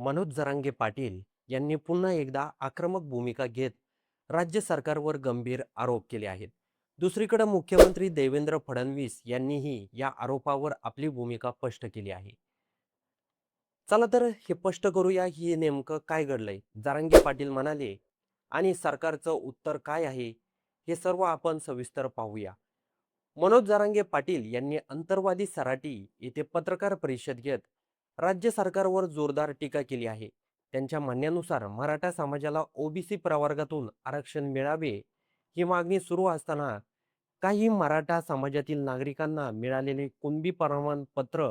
मनोज जरांगे पाटील यांनी पुन्हा एकदा आक्रमक भूमिका घेत राज्य सरकारवर गंभीर आरोप केले आहेत. दुसरीकडे मुख्यमंत्री देवेंद्र फडणवीस यांनीही या आरोपावर आपली भूमिका स्पष्ट केली आहे. चला तर हे स्पष्ट करूया की नेमकं काय घडलंय. जरांगे पाटील म्हणाले आणि सरकारचं उत्तर काय आहे हे सर्व आपण सविस्तर पाहूया. मनोज जरांगे पाटील यांनी अंतर्वादी सराटी येथे पत्रकार परिषद घेत राज्य सरकारवर जोरदार टीका केली आहे. त्यांच्या म्हणण्यानुसार मराठा समाजाला ओबीसी प्रवर्गातून आरक्षण मिळावे ही मागणी सुरू असताना काही मराठा समाजातील नागरिकांना मिळालेले कुणबी प्रमाणपत्र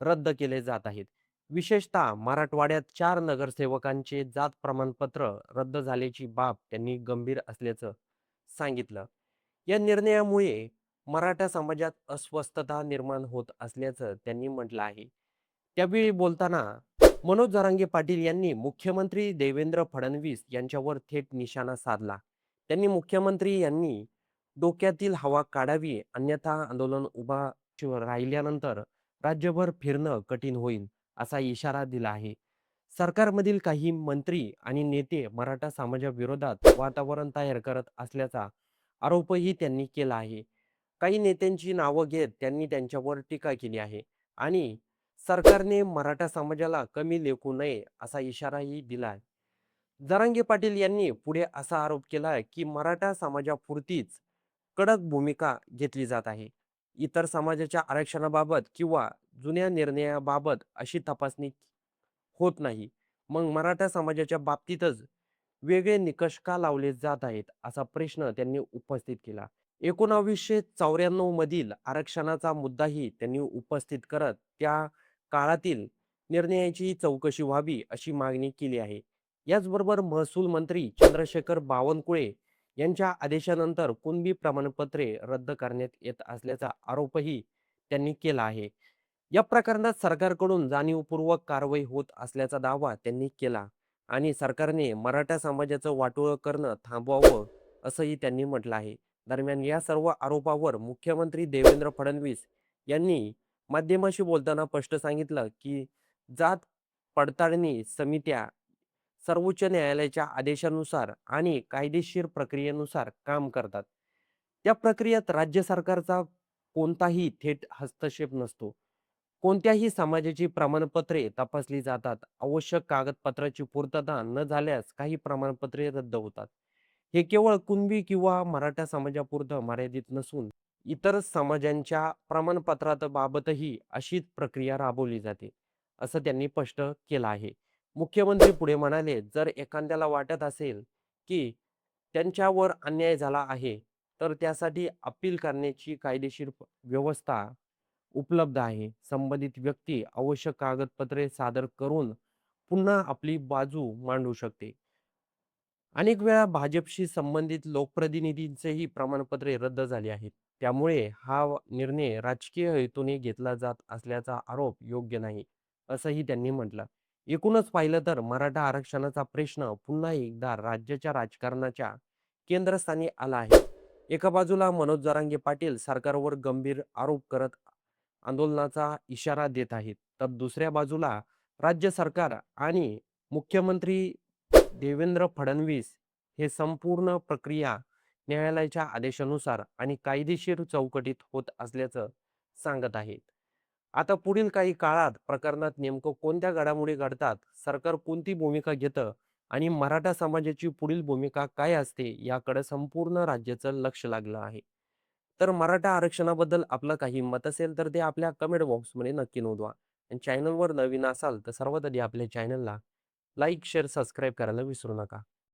रद्द केले जात आहेत. विशेषतः मराठवाड्यात 4 नगरसेवकांचे जात प्रमाणपत्र रद्द झाल्याची बाब त्यांनी गंभीर असल्याचं सांगितलं. या निर्णयामुळे मराठा समाजात अस्वस्थता निर्माण होत असल्याचं त्यांनी म्हटलं आहे. त्यावेळी बोलताना मनोज जरांगे पाटील यांनी मुख्यमंत्री देवेंद्र फडणवीस यांच्यावर थेट निशाणा साधला. त्यांनी मुख्यमंत्री यांनी डोक्यातील हवा काढावी, अन्यथा आंदोलन उभा राहिल्यानंतर राज्यभर फिरणं कठीण होईल, असा इशारा दिला आहे. सरकारमधील काही मंत्री आणि नेते मराठा समाजाविरोधात वातावरण तयार करत असल्याचा आरोपही त्यांनी केला आहे. काही नेत्यांची नावं घेत त्यांनी त्यांच्यावर टीका केली आहे आणि सरकारने मराठा समाजाला कमी लेखू नये असा इशाराही दिला आहे. जरांगे पाटील यांनी पुढे असा आरोप केला की मराठा समाजापुरतीच कडक भूमिका घेतली जात आहे. इतर समाजाच्या आरक्षणाबाबत किंवा जुन्या निर्णयाबाबत अशी तपासणी होत नाही. मग मराठा समाजाच्या बाबतीतच वेगळे निकष का लावले जात आहेत, असा प्रश्न त्यांनी उपस्थित केला. 1994 मधील आरक्षणाचा मुद्दाही त्यांनी उपस्थित करत त्या काळातील निर्णयाची चौकशी व्हावी अशी मागणी केली आहे. याचबरोबर महसूल मंत्री चंद्रशेखर बावनकुळे यांच्या आदेशानंतर कुणबी प्रमाणपत्रे रद्द करण्यात येत असल्याचा आरोपही त्यांनी केला आहे. या प्रकरणात सरकारकडून जाणीवपूर्वक कारवाई होत असल्याचा दावा त्यांनी केला आणि सरकारने मराठा समाजाचं वाटोळं करणं थांबवावं असंही त्यांनी म्हटलं आहे. दरम्यान या सर्व आरोपावर मुख्यमंत्री देवेंद्र फडणवीस यांनी माध्यमांशी बोलताना स्पष्ट सांगितलं की जात पडताळणी समित्या सर्वोच्च न्यायालयाच्या आदेशानुसार आणि कायदेशीर प्रक्रियेनुसार काम करतात. त्या प्रक्रियेत राज्य सरकारचा कोणताही थेट हस्तक्षेप नसतो. कोणत्याही समाजाची प्रमाणपत्रे तपासली जातात. आवश्यक कागदपत्राची पूर्तता न झाल्यास काही प्रमाणपत्रे रद्द होतात. हे केवळ कुणबी किंवा मराठा समाजापुरतं मर्यादित नसून इतर समाजांच्या प्रमाणपत्रात बाबतही अशीच प्रक्रिया राबवली जाते, असं त्यांनी स्पष्ट केलं आहे. मुख्यमंत्री पुढे म्हणाले, जर एखाद्याला वाटत असेल की त्यांच्यावर अन्याय झाला आहे, तर त्यासाठी अपील करण्याची कायदेशीर व्यवस्था उपलब्ध आहे. संबंधित व्यक्ती आवश्यक कागदपत्रे सादर करून पुन्हा आपली बाजू मांडू शकते. अनेक वेळा भाजपशी संबंधित लोकप्रतिनिधींचेही प्रमाणपत्रे रद्द झाली आहेत. त्यामुळे हा निर्णय राजकीय हेतूने घेतला जात असल्याचा आरोप योग्य नाही, असंही त्यांनी म्हटलं. एकूणच पाहिलं तर मराठा आरक्षणाचा प्रश्न पुन्हा एकदा राज्याच्या राजकारणाच्या केंद्रस्थानी आला आहे. एका बाजूला मनोज जरांगे पाटील सरकारवर गंभीर आरोप करत आंदोलनाचा इशारा देत आहेत, तर दुसऱ्या बाजूला राज्य सरकार आणि मुख्यमंत्री देवेंद्र फडणवीस हे संपूर्ण प्रक्रिया न्यायालयाच्या आदेशानुसार आणि कायदेशीर चौकटीत होत असल्याचं सांगत आहेत. आता पुढील काही काळात प्रकरणात नेमकं कोणत्या घडामोडी घडतात, सरकार कोणती भूमिका घेतं आणि मराठा समाजाची पुढील भूमिका काय असते याकडे संपूर्ण राज्याचं लक्ष लागलं आहे. तर मराठा आरक्षणाबद्दल आपलं काही मत असेल तर ते आपल्या कमेंट बॉक्समध्ये नक्की नोंदवा. आणि चॅनलवर नवीन असाल तर सर्वात आधी आपल्या चॅनलला लाईक, शेअर, सबस्क्राईब करायला विसरू नका.